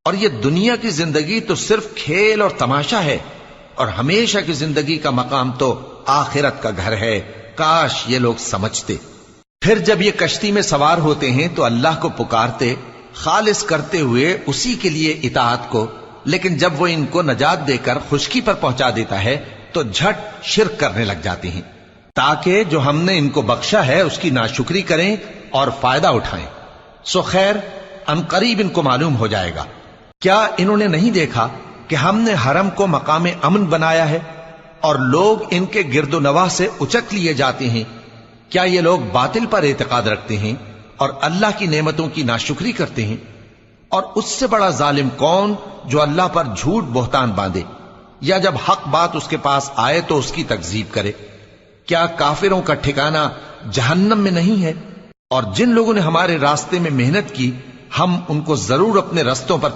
اور یہ دنیا کی زندگی تو صرف کھیل اور تماشا ہے، اور ہمیشہ کی زندگی کا مقام تو آخرت کا گھر ہے۔ کاش یہ لوگ سمجھتے۔ پھر جب یہ کشتی میں سوار ہوتے ہیں تو اللہ کو پکارتے، خالص کرتے ہوئے اسی کے لیے اطاعت کو، لیکن جب وہ ان کو نجات دے کر خشکی پر پہنچا دیتا ہے تو جھٹ شرک کرنے لگ جاتے ہیں، تاکہ جو ہم نے ان کو بخشا ہے اس کی ناشکری کریں اور فائدہ اٹھائیں۔ سو خیر ان قریب ان کو معلوم ہو جائے گا۔ کیا انہوں نے نہیں دیکھا کہ ہم نے حرم کو مقام امن بنایا ہے اور لوگ ان کے گرد و نواح سے اچک لیے جاتے ہیں؟ کیا یہ لوگ باطل پر اعتقاد رکھتے ہیں اور اللہ کی نعمتوں کی ناشکری کرتے ہیں؟ اور اس سے بڑا ظالم کون جو اللہ پر جھوٹ بہتان باندھے، یا جب حق بات اس کے پاس آئے تو اس کی تکذیب کرے؟ کیا کافروں کا ٹھکانہ جہنم میں نہیں ہے؟ اور جن لوگوں نے ہمارے راستے میں محنت کی ہم ان کو ضرور اپنے رستوں پر